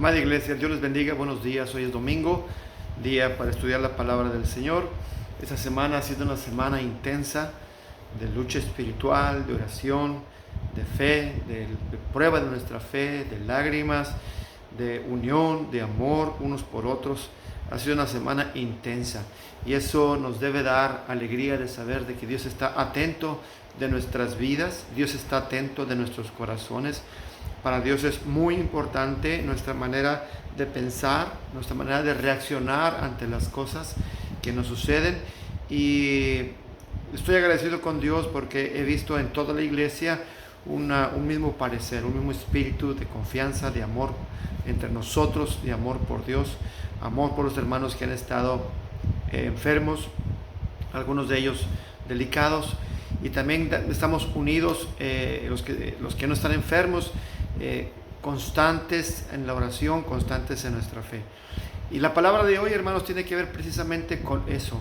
Amada iglesia, Dios les bendiga, buenos días. Hoy es domingo, día para estudiar la palabra del Señor. Esta semana ha sido una semana intensa de lucha espiritual, de oración, de fe, de prueba de nuestra fe, de lágrimas, de unión, de amor unos por otros. Ha sido una semana intensa y eso nos debe dar alegría de saber de que Dios está atento de nuestras vidas, Dios está atento de nuestros corazones. Para Dios es muy importante nuestra manera de pensar, nuestra manera de reaccionar ante las cosas que nos suceden. Y estoy agradecido con Dios porque he visto en toda la iglesia un mismo parecer, un mismo espíritu de confianza, de amor entre nosotros, de amor por Dios, amor por los hermanos que han estado enfermos, algunos de ellos delicados. Y también estamos unidos, los que no están enfermos, constantes en la oración, constantes en nuestra fe. Y la palabra de hoy, hermanos, tiene que ver precisamente con eso,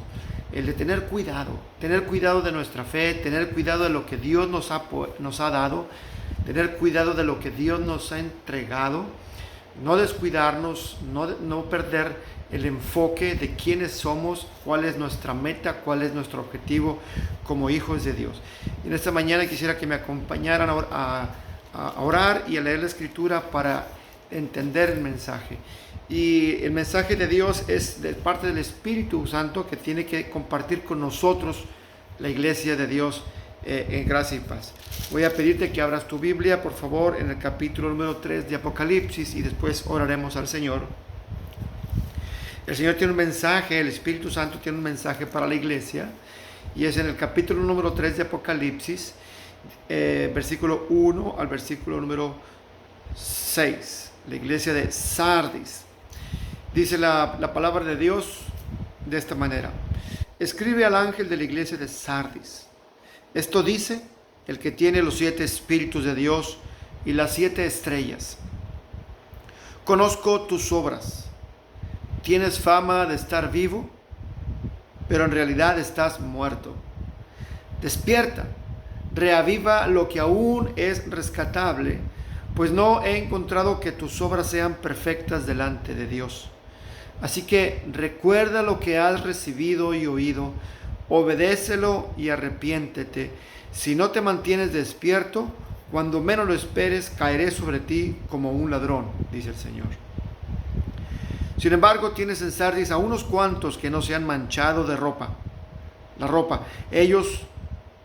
el de tener cuidado de nuestra fe, tener cuidado de lo que Dios nos ha dado, tener cuidado de lo que Dios nos ha entregado, no descuidarnos, no perder el enfoque de quiénes somos, cuál es nuestra meta, cuál es nuestro objetivo como hijos de Dios. Y en esta mañana quisiera que me acompañaran a orar y a leer la escritura para entender el mensaje. Y el mensaje de Dios es de parte del Espíritu Santo que tiene que compartir con nosotros, la iglesia de Dios, en gracia y paz. Voy a pedirte que abras tu Biblia, por favor, en el capítulo número 3 de Apocalipsis y después oraremos al Señor. El Señor tiene un mensaje, el Espíritu Santo tiene un mensaje para la iglesia y es en el capítulo número 3 de Apocalipsis, versículo 1 al versículo número 6, la iglesia de Sardis. Dice la palabra de Dios de esta manera: escribe al ángel de la iglesia de Sardis, esto dice el que tiene los 7 espíritus de Dios y las 7 estrellas. Conozco tus obras, tienes fama de estar vivo, pero en realidad estás muerto. Despierta, reaviva lo que aún es rescatable, pues no he encontrado que tus obras sean perfectas delante de Dios. Así que recuerda lo que has recibido y oído, obedécelo y arrepiéntete. Si no te mantienes despierto, cuando menos lo esperes, caeré sobre ti como un ladrón, dice el Señor. Sin embargo, tienes en Sardis a unos cuantos que no se han manchado de la ropa. Ellos,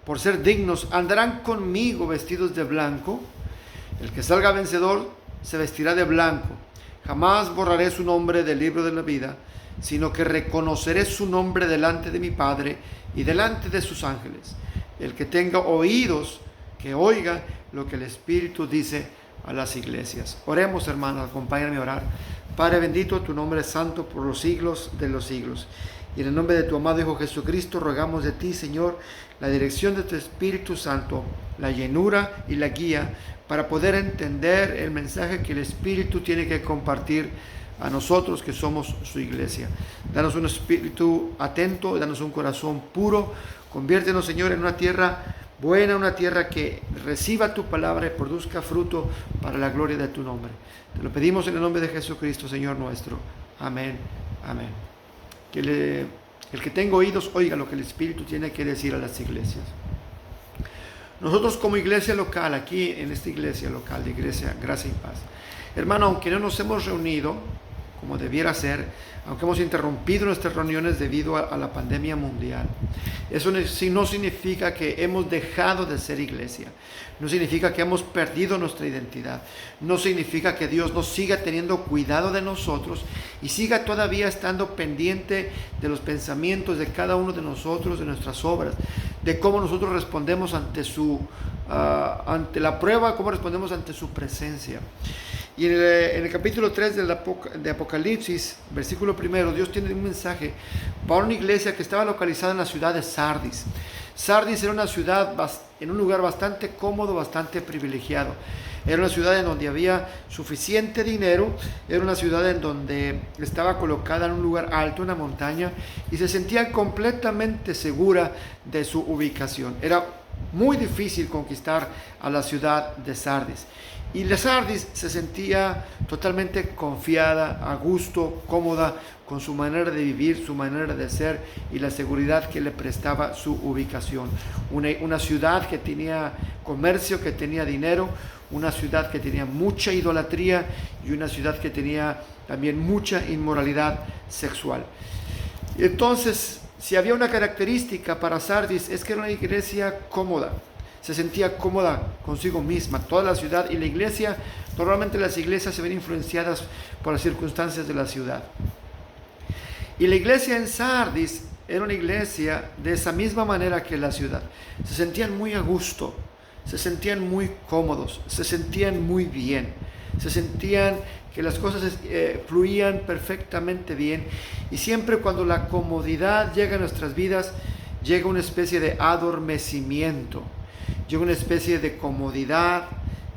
por ser dignos, andarán conmigo vestidos de blanco. El que salga vencedor se vestirá de blanco. Jamás borraré su nombre del libro de la vida, sino que reconoceré su nombre delante de mi Padre y delante de sus ángeles. El que tenga oídos, que oiga lo que el Espíritu dice a las iglesias. Oremos, hermanos, acompáñame a orar. Padre bendito, tu nombre es santo por los siglos de los siglos. Y en el nombre de tu amado Hijo Jesucristo, rogamos de ti, Señor, la dirección de tu Espíritu Santo, la llenura y la guía para poder entender el mensaje que el Espíritu tiene que compartir a nosotros que somos su iglesia. Danos un espíritu atento, danos un corazón puro. Conviértenos, Señor, en una tierra buena, una tierra que reciba tu palabra y produzca fruto para la gloria de tu nombre. Te lo pedimos en el nombre de Jesucristo, Señor nuestro. Amén, amén. El que tenga oídos, oiga lo que el Espíritu tiene que decir a las iglesias. Nosotros como iglesia local, aquí en esta iglesia local de Iglesia Gracia y Paz, hermano, aunque no nos hemos reunido como debiera ser, aunque hemos interrumpido nuestras reuniones debido a la pandemia mundial, eso no significa que hemos dejado de ser iglesia, no significa que hemos perdido nuestra identidad, no significa que Dios no siga teniendo cuidado de nosotros y siga todavía estando pendiente de los pensamientos de cada uno de nosotros, de nuestras obras, de cómo nosotros respondemos ante la prueba, cómo respondemos ante su presencia. Y en el capítulo 3 de Apocalipsis, versículo 1, Dios tiene un mensaje para una iglesia que estaba localizada en la ciudad de Sardis. Sardis era una ciudad en un lugar bastante cómodo, bastante privilegiado. Era una ciudad en donde había suficiente dinero, era una ciudad en donde estaba colocada en un lugar alto, en una montaña, y se sentía completamente segura de su ubicación. Era muy difícil conquistar a la ciudad de Sardis. Y la Sardis se sentía totalmente confiada, a gusto, cómoda con su manera de vivir, su manera de ser y la seguridad que le prestaba su ubicación. Una ciudad que tenía comercio, que tenía dinero, una ciudad que tenía mucha idolatría y una ciudad que tenía también mucha inmoralidad sexual. Entonces, si había una característica para Sardis, es que era una iglesia cómoda. Se sentía cómoda consigo misma, toda la ciudad y la iglesia. Normalmente las iglesias se ven influenciadas por las circunstancias de la ciudad. Y la iglesia en Sardis era una iglesia de esa misma manera que la ciudad. Se sentían muy a gusto, se sentían muy cómodos, se sentían muy bien, se sentían que las cosas fluían perfectamente bien. Y siempre cuando la comodidad llega a nuestras vidas, llega una especie de adormecimiento, llega una especie de comodidad,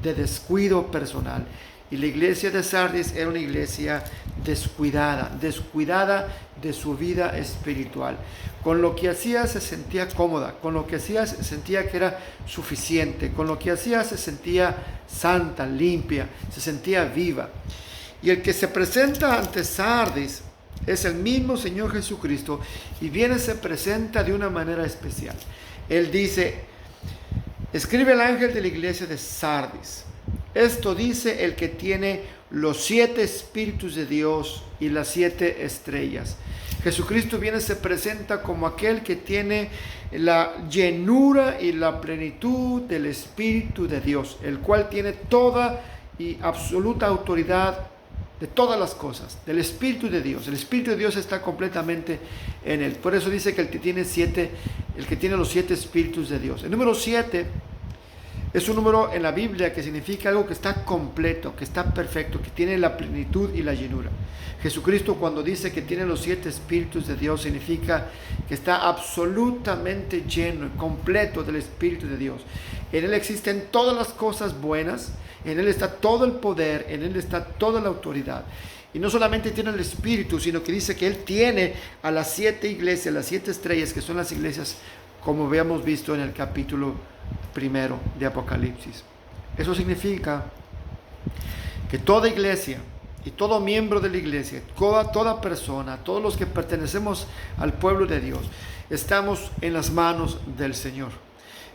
de descuido personal. Y la iglesia de Sardis era una iglesia descuidada de su vida espiritual. Con lo que hacía se sentía cómoda, con lo que hacía se sentía que era suficiente, con lo que hacía se sentía santa, limpia, se sentía viva. Y el que se presenta ante Sardis es el mismo Señor Jesucristo y viene, se presenta de una manera especial. Él dice: escribe el ángel de la iglesia de Sardis. Esto dice el que tiene los 7 espíritus de Dios y las 7 estrellas. Jesucristo viene, se presenta como aquel que tiene la llenura y la plenitud del Espíritu de Dios, el cual tiene toda y absoluta autoridad de todas las cosas, del Espíritu de Dios. El Espíritu de Dios está completamente en él. Por eso dice que el que tiene los 7 espíritus de Dios. El número 7 es un número en la Biblia que significa algo que está completo, que está perfecto, que tiene la plenitud y la llenura. Jesucristo, cuando dice que tiene los 7 espíritus de Dios, significa que está absolutamente lleno y completo del Espíritu de Dios. En él existen todas las cosas buenas, en él está todo el poder, en él está toda la autoridad. Y no solamente tiene el Espíritu, sino que dice que él tiene a las 7 iglesias, las 7 estrellas, que son las iglesias como habíamos visto en el capítulo 1 de Apocalipsis. Eso significa que toda iglesia y todo miembro de la iglesia, toda persona, todos los que pertenecemos al pueblo de Dios, estamos en las manos del Señor.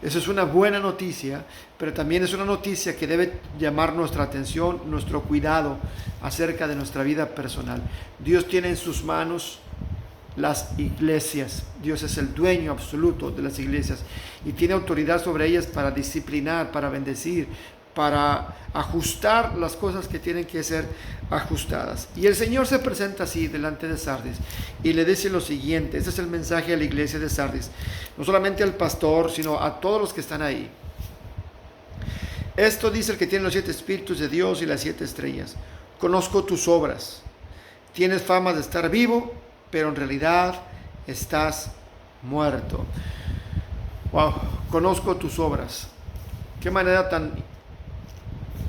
Eso es una buena noticia, pero también es una noticia que debe llamar nuestra atención, nuestro cuidado acerca de nuestra vida personal. Dios tiene en sus manos las iglesias. Dios es el dueño absoluto de las iglesias y tiene autoridad sobre ellas para disciplinar, para bendecir, para ajustar las cosas que tienen que ser ajustadas. Y el Señor se presenta así delante de Sardis y le dice lo siguiente. Este es el mensaje a la iglesia de Sardis, no solamente al pastor, sino a todos los que están ahí. Esto dice el que tiene los 7 espíritus de Dios y las 7 estrellas: conozco tus obras, tienes fama de estar vivo, pero en realidad estás muerto. Wow, conozco tus obras. Qué manera tan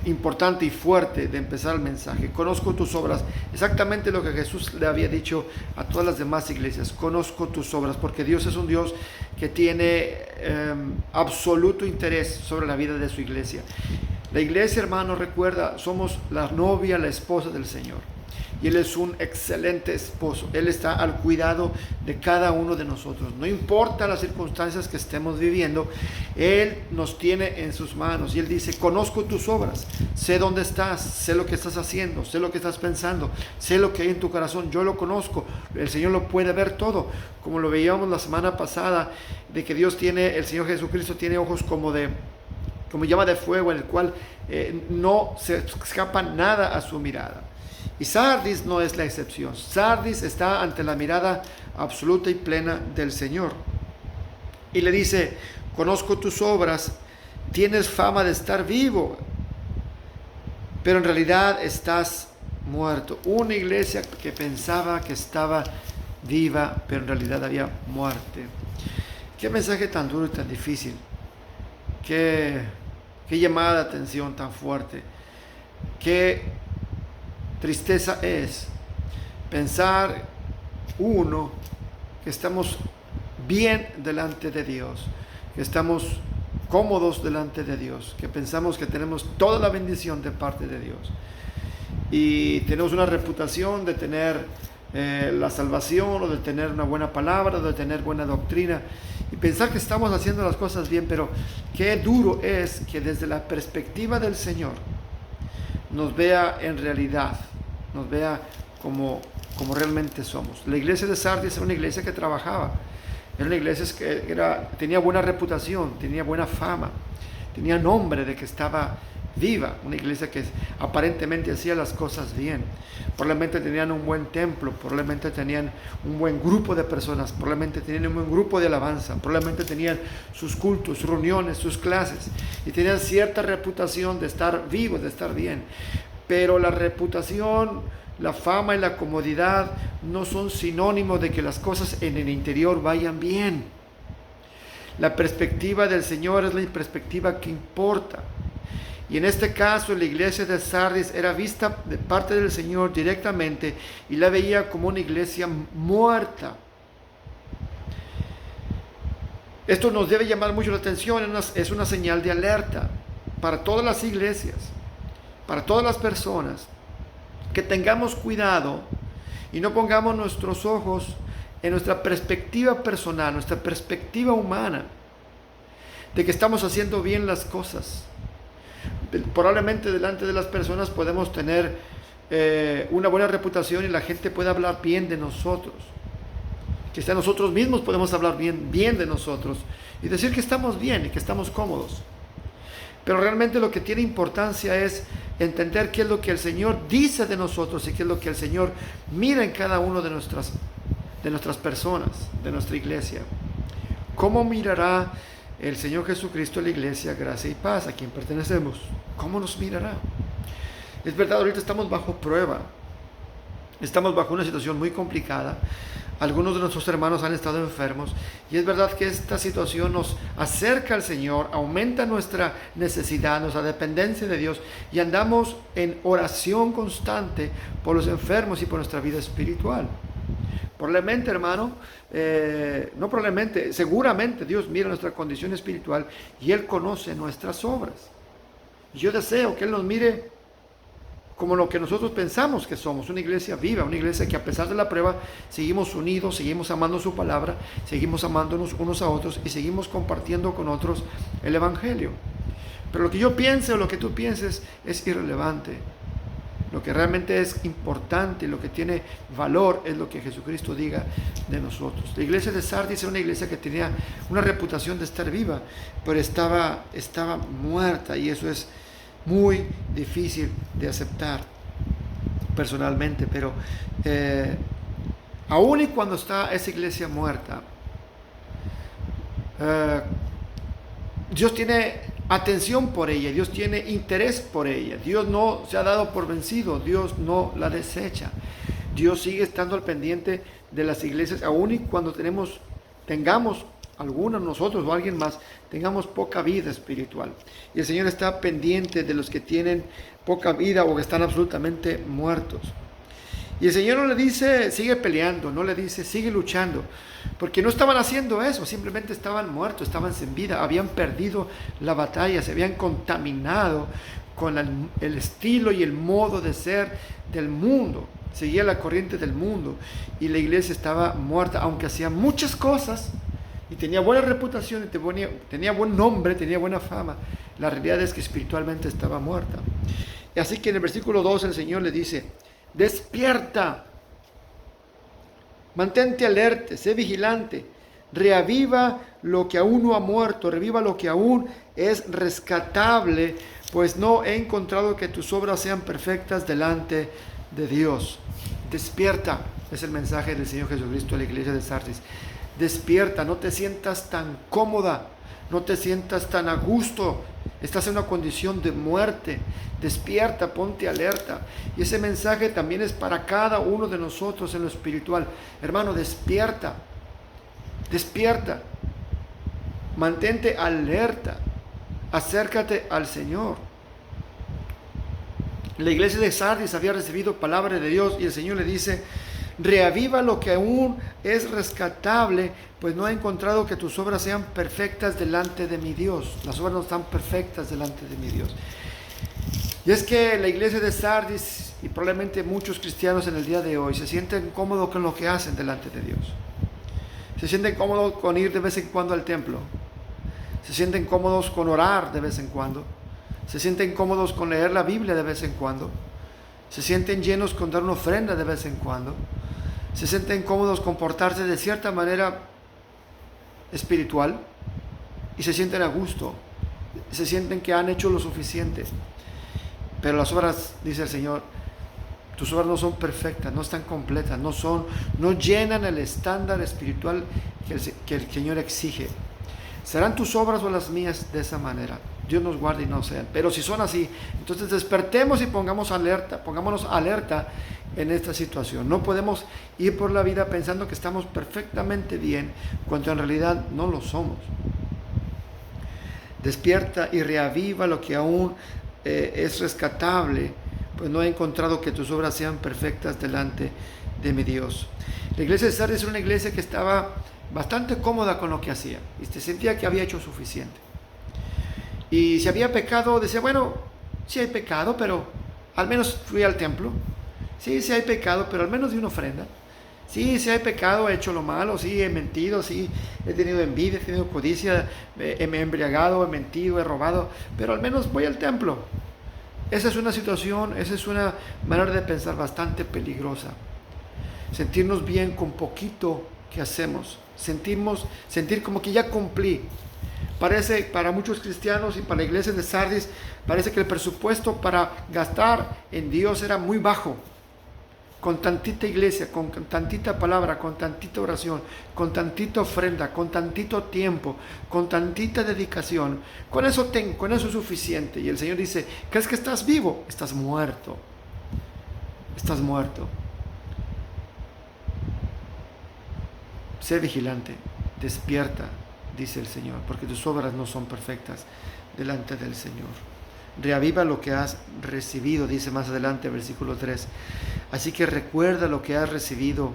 importante y fuerte de empezar el mensaje. Conozco tus obras. Exactamente lo que Jesús le había dicho a todas las demás iglesias. Conozco tus obras, porque Dios es un Dios que tiene absoluto interés sobre la vida de su iglesia. La iglesia, hermano, recuerda, somos la novia, la esposa del Señor. Y Él es un excelente esposo. Él está al cuidado de cada uno de nosotros. No importa las circunstancias que estemos viviendo, Él nos tiene en sus manos. Y Él dice: conozco tus obras, sé dónde estás, sé lo que estás haciendo, sé lo que estás pensando, sé lo que hay en tu corazón. Yo lo conozco. El Señor lo puede ver todo. Como lo veíamos la semana pasada, de que Dios tiene, el Señor Jesucristo tiene ojos como llama de fuego, en el cual no se escapa nada a su mirada. Y Sardis no es la excepción. Sardis está ante la mirada absoluta y plena del Señor. Y le dice: conozco tus obras, tienes fama de estar vivo, pero en realidad estás muerto. Una iglesia que pensaba que estaba viva, pero en realidad había muerte. Qué mensaje tan duro y tan difícil. Qué llamada de atención tan fuerte. Qué tristeza es pensar, uno, que estamos bien delante de Dios, que estamos cómodos delante de Dios, que pensamos que tenemos toda la bendición de parte de Dios. Y tenemos una reputación de tener la salvación, o de tener una buena palabra, o de tener buena doctrina, y pensar que estamos haciendo las cosas bien. Pero qué duro es que desde la perspectiva del Señor nos vea en realidad, nos vea como realmente somos. La iglesia de Sardis era una iglesia que trabajaba, era una iglesia que tenía buena reputación, tenía buena fama, tenía nombre de que estaba viva, una iglesia que aparentemente hacía las cosas bien. Probablemente tenían un buen templo, probablemente tenían un buen grupo de personas, probablemente tenían un buen grupo de alabanza, probablemente tenían sus cultos, sus reuniones, sus clases, y tenían cierta reputación de estar vivos, de estar bien. Pero la reputación, la fama y la comodidad no son sinónimos de que las cosas en el interior vayan bien. La perspectiva del Señor es la perspectiva que importa. Y en este caso la iglesia de Sardis era vista de parte del Señor directamente, y la veía como una iglesia muerta. Esto nos debe llamar mucho la atención, es una señal de alerta para todas las iglesias, para todas las personas, que tengamos cuidado y no pongamos nuestros ojos en nuestra perspectiva personal, nuestra perspectiva humana, de que estamos haciendo bien las cosas. Probablemente delante de las personas podemos tener una buena reputación, y la gente puede hablar bien de nosotros. Quizá nosotros mismos podemos hablar bien de nosotros y decir que estamos bien y que estamos cómodos. Pero realmente lo que tiene importancia es entender qué es lo que el Señor dice de nosotros y qué es lo que el Señor mira en cada uno de nuestras personas, de nuestra iglesia. ¿Cómo mirará el Señor Jesucristo a la iglesia Gracia y Paz, a quien pertenecemos? ¿Cómo nos mirará? Es verdad, ahorita estamos bajo prueba, estamos bajo una situación muy complicada. Algunos de nuestros hermanos han estado enfermos, y es verdad que esta situación nos acerca al Señor, aumenta nuestra necesidad, nuestra dependencia de Dios, y andamos en oración constante por los enfermos y por nuestra vida espiritual. Probablemente, hermano, no probablemente, seguramente Dios mira nuestra condición espiritual y Él conoce nuestras obras. Y yo deseo que Él nos mire como lo que nosotros pensamos que somos, una iglesia viva, una iglesia que a pesar de la prueba seguimos unidos, seguimos amando su palabra, seguimos amándonos unos a otros y seguimos compartiendo con otros el evangelio. Pero lo que yo piense o lo que tú pienses es irrelevante. Lo que realmente es importante, lo que tiene valor, es lo que Jesucristo diga de nosotros. La iglesia de Sardis era una iglesia que tenía una reputación de estar viva, pero estaba muerta, y eso es muy difícil de aceptar personalmente. Pero aún y cuando está esa iglesia muerta, Dios tiene atención por ella, Dios tiene interés por ella. Dios no se ha dado por vencido, Dios no la desecha. Dios sigue estando al pendiente de las iglesias, aun y cuando tengamos algunos nosotros o alguien más, tengamos poca vida espiritual. Y el Señor está pendiente de los que tienen poca vida o que están absolutamente muertos. Y el Señor no le dice, sigue peleando, no le dice, sigue luchando, porque no estaban haciendo eso, simplemente estaban muertos, estaban sin vida, habían perdido la batalla, se habían contaminado con el estilo y el modo de ser del mundo, seguía la corriente del mundo, y la iglesia estaba muerta, aunque hacía muchas cosas, y tenía buena reputación, y tenía buen nombre, tenía buena fama. La realidad es que espiritualmente estaba muerta. Y así que en el versículo 2 el Señor le dice, despierta, mantente alerta, sé vigilante, reaviva lo que aún no ha muerto, reviva lo que aún es rescatable, pues no he encontrado que tus obras sean perfectas delante de Dios. Despierta, es el mensaje del Señor Jesucristo a la iglesia de Sardis. Despierta, no te sientas tan cómoda, no te sientas tan a gusto, estás en una condición de muerte. Despierta, ponte alerta. Y ese mensaje también es para cada uno de nosotros en lo espiritual. Hermano, despierta, despierta, mantente alerta, acércate al Señor. La iglesia de Sardis había recibido palabra de Dios, y el Señor le dice, Reaviva lo que aún es rescatable, pues no he encontrado que tus obras sean perfectas delante de mi Dios. Las obras no están perfectas delante de mi Dios. Y es que la iglesia de Sardis y probablemente muchos cristianos en el día de hoy se sienten cómodos con lo que hacen delante de Dios. Se sienten cómodos con ir de vez en cuando al templo. Se sienten cómodos con orar de vez en cuando. Se sienten cómodos con leer la Biblia de vez en cuando. Se sienten llenos con dar una ofrenda de vez en cuando. Se sienten cómodos con portarse de cierta manera espiritual. Y se sienten a gusto. Se sienten que han hecho lo suficiente. Pero las obras, dice el Señor, tus obras no son perfectas, no están completas, no llenan el estándar espiritual que el Señor exige. ¿Serán tus obras o las mías de esa manera? Dios nos guarde y no sean. Pero si son así, entonces despertemos y pongámonos alerta en esta situación. No podemos ir por la vida pensando que estamos perfectamente bien, cuando en realidad no lo somos. Despierta y reaviva lo que aún es rescatable, pues no he encontrado que tus obras sean perfectas delante de mi Dios. La iglesia de Sardis era una iglesia que estaba bastante cómoda con lo que hacía y se sentía que había hecho suficiente. Y si había pecado, decía, bueno, sí hay pecado, pero al menos fui al templo. Sí hay pecado, pero al menos di una ofrenda. Sí hay pecado, he hecho lo malo, sí he mentido, sí he tenido envidia, he tenido codicia, me he embriagado, he mentido, he robado, pero al menos voy al templo. Esa es una situación, esa es una manera de pensar bastante peligrosa. Sentirnos bien con poquito que hacemos. Sentir como que ya cumplí. Parece, para muchos cristianos y para la iglesia de Sardis, parece que el presupuesto para gastar en Dios era muy bajo. Con tantita iglesia, con tantita palabra, con tantita oración, con tantita ofrenda, con tantito tiempo, con tantita dedicación. Con eso es suficiente. Y el Señor dice, ¿crees que estás vivo? Estás muerto. Estás muerto. Sé vigilante, despierta, dice el Señor, porque tus obras no son perfectas delante del Señor. Reaviva lo que has recibido, dice más adelante, versículo 3. Así que recuerda lo que has recibido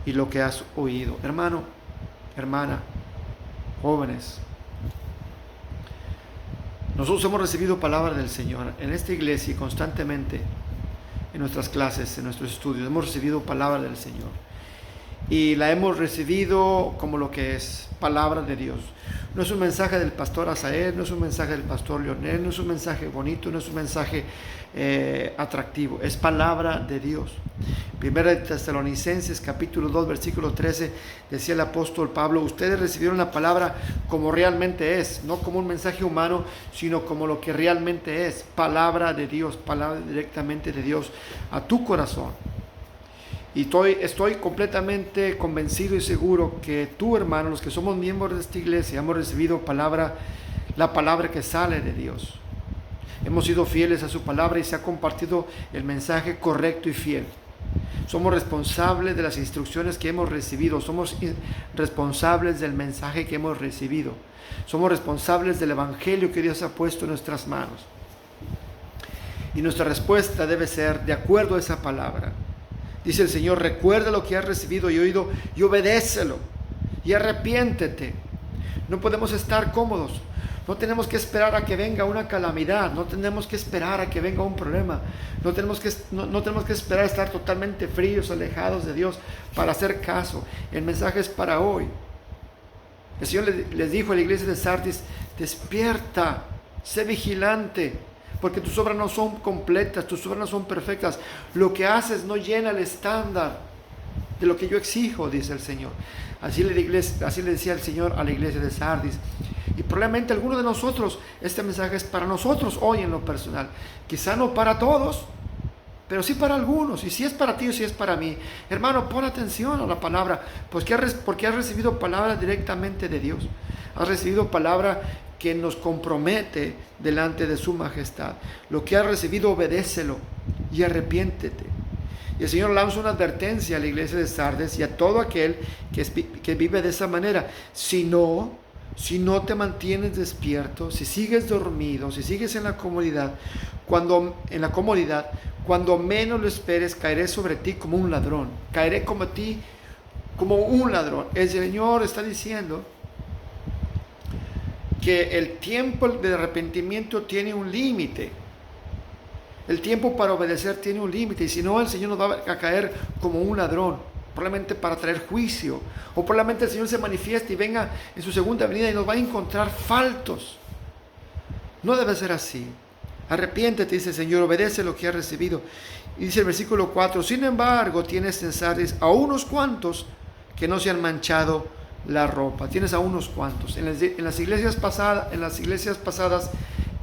y lo que has oído. Hermano, hermana, jóvenes, nosotros hemos recibido palabra del Señor en esta iglesia y constantemente en nuestras clases, en nuestros estudios, hemos recibido palabra del Señor. Y la hemos recibido como lo que es, palabra de Dios. No es un mensaje del pastor Asael, no es un mensaje del pastor Leonel, no es un mensaje bonito, no es un mensaje atractivo, es palabra de Dios. Primera de Tesalonicenses capítulo 2 versículo 13 decía el apóstol Pablo, ustedes recibieron la palabra como realmente es, no como un mensaje humano, sino como lo que realmente es, palabra de Dios, palabra directamente de Dios a tu corazón. Y estoy completamente convencido y seguro que tú, hermano, los que somos miembros de esta iglesia, hemos recibido la palabra que sale de Dios. Hemos sido fieles a su palabra y se ha compartido el mensaje correcto y fiel. Somos responsables de las instrucciones que hemos recibido. Somos responsables del mensaje que hemos recibido. Somos responsables del evangelio que Dios ha puesto en nuestras manos. Y nuestra respuesta debe ser de acuerdo a esa palabra. Dice el Señor, recuerda lo que has recibido y oído y obedécelo y arrepiéntete. No podemos estar cómodos. No tenemos que esperar a que venga una calamidad. No tenemos que esperar a que venga un problema. No tenemos que esperar a estar totalmente fríos, alejados de Dios para hacer caso. El mensaje es para hoy. El Señor les dijo a la iglesia de Sardis, despierta, sé vigilante. Porque tus obras no son completas, tus obras no son perfectas. Lo que haces no llena el estándar de lo que yo exijo, dice el Señor. Así le decía el Señor a la iglesia de Sardis. Y probablemente algunos de nosotros, este mensaje es para nosotros hoy en lo personal. Quizá no para todos, pero sí para algunos. Y si es para ti o si es para mí, hermano, pon atención a la palabra. Porque has recibido palabra directamente de Dios. Has recibido palabra que nos compromete delante de su majestad. Lo que has recibido, obedécelo y arrepiéntete. Y el Señor lanza una advertencia a la iglesia de Sardes y a todo aquel que vive de esa manera. Si no, si no te mantienes despierto, si sigues dormido, si sigues en la comodidad, cuando menos lo esperes, caeré sobre ti como un ladrón. Caeré como ti como un ladrón. El Señor está diciendo que el tiempo de arrepentimiento tiene un límite. El tiempo para obedecer tiene un límite. Y si no, el Señor nos va a caer como un ladrón, probablemente para traer juicio. O probablemente el Señor se manifieste y venga en su segunda venida y nos va a encontrar faltos. No debe ser así. Arrepiéntete, dice el Señor, obedece lo que has recibido. Y dice el versículo 4, sin embargo, tienes en Sardis a unos cuantos que no se han manchado la ropa. Tienes a unos cuantos. En las iglesias pasadas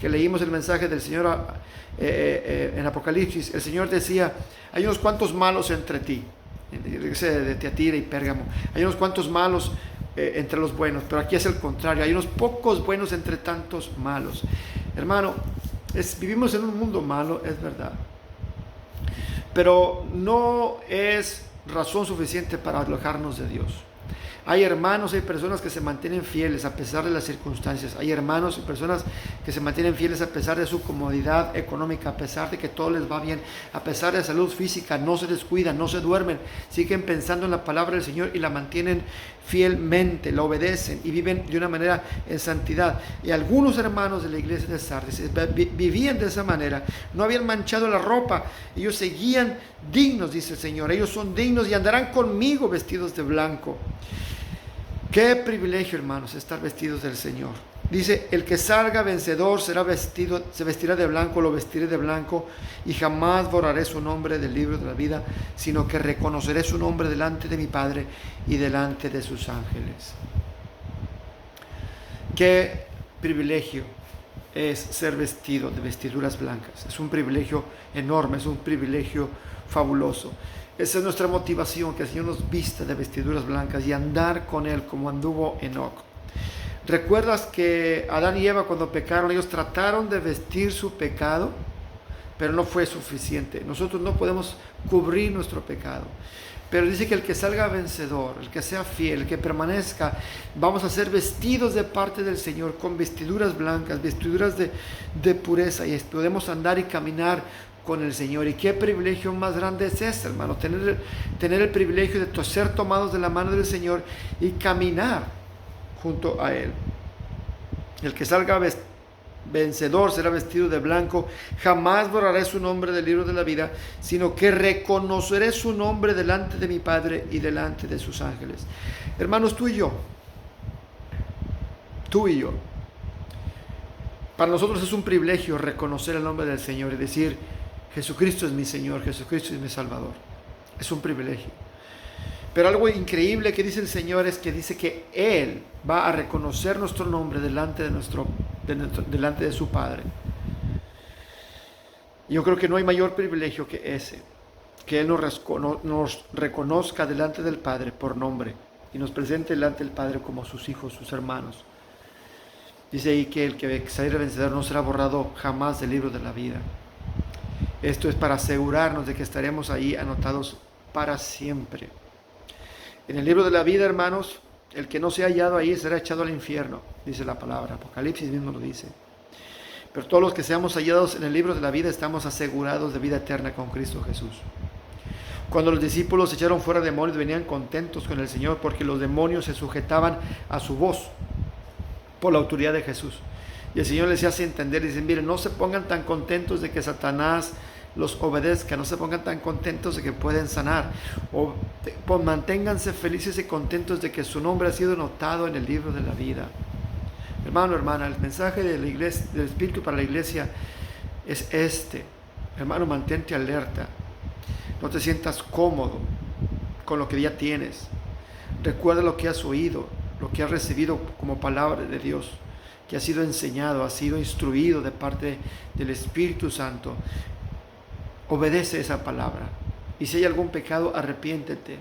que leímos el mensaje del Señor en Apocalipsis, el Señor decía, hay unos cuantos malos entre ti. En la iglesia de Tiatira y Pérgamo, hay unos cuantos malos entre los buenos, pero aquí es el contrario, hay unos pocos buenos entre tantos malos. Hermano, vivimos en un mundo malo, es verdad, pero no es razón suficiente para alejarnos de Dios. Hay hermanos, hay personas que se mantienen fieles a pesar de las circunstancias. Hay hermanos y personas que se mantienen fieles a pesar de su comodidad económica, a pesar de que todo les va bien, a pesar de salud física, no se descuidan, no se duermen, siguen pensando en la palabra del Señor y la mantienen fielmente, la obedecen y viven de una manera en santidad. Y algunos hermanos de la iglesia de Sardis vivían de esa manera, no habían manchado la ropa, ellos seguían dignos, dice el Señor, ellos son dignos y andarán conmigo vestidos de blanco. Qué privilegio, hermanos, estar vestidos del Señor. Dice, el que salga vencedor se vestirá de blanco, lo vestiré de blanco, y jamás borraré su nombre del libro de la vida, sino que reconoceré su nombre delante de mi Padre y delante de sus ángeles. Qué privilegio es ser vestido de vestiduras blancas. Es un privilegio enorme, es un privilegio fabuloso. Esa es nuestra motivación, que el Señor nos vista de vestiduras blancas y andar con Él como anduvo Enoc. ¿Recuerdas que Adán y Eva, cuando pecaron, ellos trataron de vestir su pecado, pero no fue suficiente? Nosotros no podemos cubrir nuestro pecado, pero dice que el que salga vencedor, el que sea fiel, el que permanezca, vamos a ser vestidos de parte del Señor con vestiduras blancas, vestiduras de pureza, y podemos andar y caminar con el Señor. Y qué privilegio más grande es este, hermano, tener el privilegio de ser tomados de la mano del Señor y caminar junto a Él. El que salga vencedor será vestido de blanco, jamás borraré su nombre del libro de la vida, sino que reconoceré su nombre delante de mi Padre y delante de sus ángeles. Hermanos, tú y yo, para nosotros es un privilegio reconocer el nombre del Señor y decir, Jesucristo es mi Señor, Jesucristo es mi Salvador. Es un privilegio. Pero algo increíble que dice el Señor es que dice que Él va a reconocer nuestro nombre delante de su Padre. Yo creo que no hay mayor privilegio que ese, que Él nos reconozca delante del Padre por nombre y nos presente delante del Padre como sus hijos, sus hermanos. Dice ahí que el que saliera vencedor no será borrado jamás del libro de la vida. Esto es para asegurarnos de que estaremos ahí anotados para siempre. En el libro de la vida, hermanos, el que no sea hallado ahí será echado al infierno, dice la palabra. Apocalipsis mismo lo dice. Pero todos los que seamos hallados en el libro de la vida estamos asegurados de vida eterna con Cristo Jesús. Cuando los discípulos echaron fuera demonios, venían contentos con el Señor porque los demonios se sujetaban a su voz por la autoridad de Jesús. Y el Señor les hace entender, y dice, miren, no se pongan tan contentos de que Satanás los obedezca, no se pongan tan contentos de que pueden sanar, manténganse felices y contentos de que su nombre ha sido notado en el libro de la vida. Hermano, hermana, el mensaje de la iglesia, del Espíritu para la iglesia es este. Hermano, mantente alerta, no te sientas cómodo con lo que ya tienes. Recuerda lo que has oído, lo que has recibido como palabra de Dios, que ha sido enseñado, ha sido instruido de parte del Espíritu Santo. Obedece esa palabra. Y si hay algún pecado, arrepiéntete.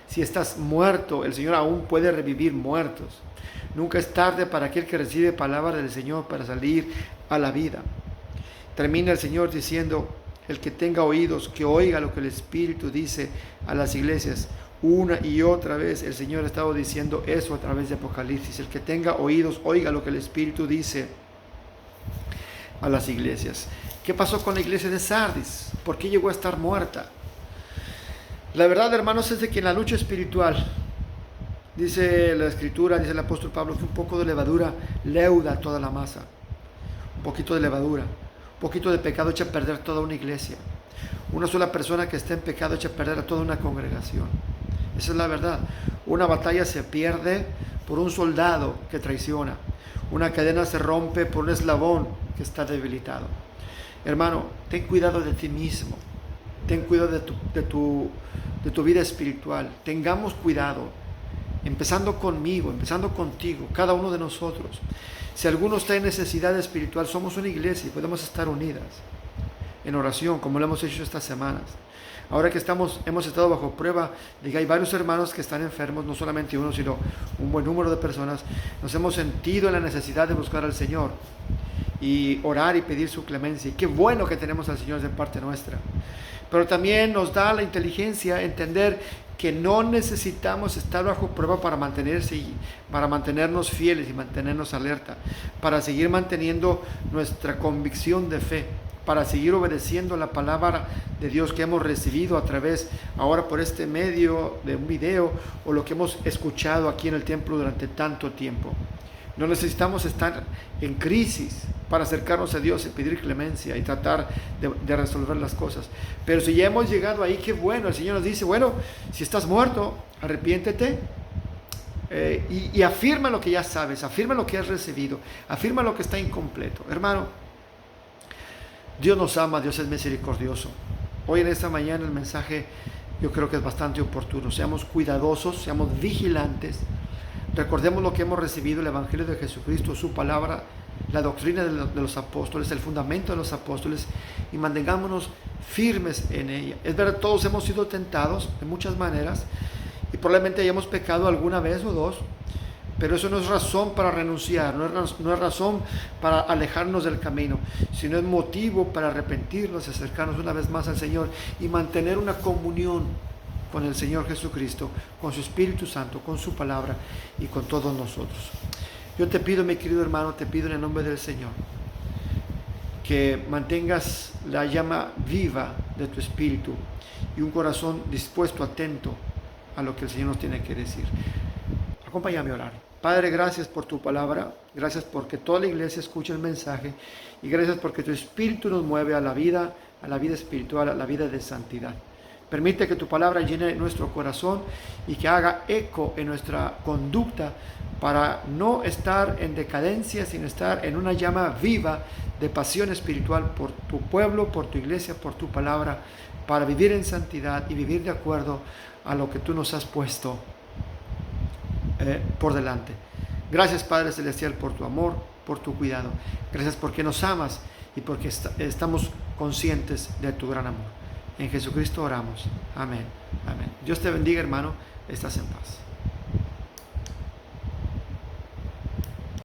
Si estás muerto, el Señor aún puede revivir muertos. Nunca es tarde para aquel que recibe palabra del Señor para salir a la vida. Termina el Señor diciendo, el que tenga oídos, que oiga lo que el Espíritu dice a las iglesias. Una y otra vez el Señor ha estado diciendo eso a través de Apocalipsis. El que tenga oídos, oiga lo que el Espíritu dice a las iglesias. ¿Qué pasó con la iglesia de Sardis? ¿Por qué llegó a estar muerta? La verdad, hermanos, es de que en la lucha espiritual, dice la Escritura, dice el apóstol Pablo, que un poco de levadura leuda toda la masa. Un poquito de levadura, un poquito de pecado echa a perder toda una iglesia. Una sola persona que esté en pecado echa a perder a toda una congregación. Esa es la verdad. Una batalla se pierde por un soldado que traiciona. Una cadena se rompe por un eslabón que está debilitado. Hermano, ten cuidado de ti mismo. Ten cuidado de tu vida espiritual. Tengamos cuidado. Empezando conmigo, empezando contigo, cada uno de nosotros. Si alguno está en necesidad espiritual, somos una iglesia y podemos estar unidas en oración, como lo hemos hecho estas semanas. Ahora que hemos estado bajo prueba de que hay varios hermanos que están enfermos, no solamente uno, sino un buen número de personas, nos hemos sentido en la necesidad de buscar al Señor y orar y pedir su clemencia. Y qué bueno que tenemos al Señor de parte nuestra. Pero también nos da la inteligencia entender que no necesitamos estar bajo prueba para mantenernos fieles y mantenernos alerta, para seguir manteniendo nuestra convicción de fe, para seguir obedeciendo la palabra de Dios que hemos recibido a través, ahora por este medio de un video, o lo que hemos escuchado aquí en el templo durante tanto tiempo. No necesitamos estar en crisis para acercarnos a Dios y pedir clemencia y tratar de resolver las cosas. Pero si ya hemos llegado ahí, qué bueno. El Señor nos dice, bueno, si estás muerto, arrepiéntete y afirma lo que ya sabes, afirma lo que has recibido, afirma lo que está incompleto. Hermano, Dios nos ama, Dios es misericordioso. Hoy en esta mañana el mensaje yo creo que es bastante oportuno. Seamos cuidadosos, seamos vigilantes. Recordemos lo que hemos recibido, el Evangelio de Jesucristo, su palabra, la doctrina de los apóstoles, el fundamento de los apóstoles, y mantengámonos firmes en ella. Es verdad, todos hemos sido tentados de muchas maneras y probablemente hayamos pecado alguna vez o dos, pero eso no es razón para renunciar, no es razón para alejarnos del camino, sino es motivo para arrepentirnos y acercarnos una vez más al Señor y mantener una comunión con el Señor Jesucristo, con su Espíritu Santo, con su palabra y con todos nosotros. Yo te pido, mi querido hermano, te pido en el nombre del Señor, que mantengas la llama viva de tu espíritu y un corazón dispuesto, atento a lo que el Señor nos tiene que decir. Acompáñame a orar. Padre, gracias por tu palabra, gracias porque toda la iglesia escucha el mensaje y gracias porque tu Espíritu nos mueve a la vida espiritual, a la vida de santidad. Permite que tu palabra llene nuestro corazón y que haga eco en nuestra conducta para no estar en decadencia, sino estar en una llama viva de pasión espiritual por tu pueblo, por tu iglesia, por tu palabra, para vivir en santidad y vivir de acuerdo a lo que tú nos has puesto por delante. Gracias, Padre Celestial, por tu amor, por tu cuidado. Gracias porque nos amas y porque estamos conscientes de tu gran amor. En Jesucristo oramos. Amén. Amén. Dios te bendiga, hermano. Estás en paz.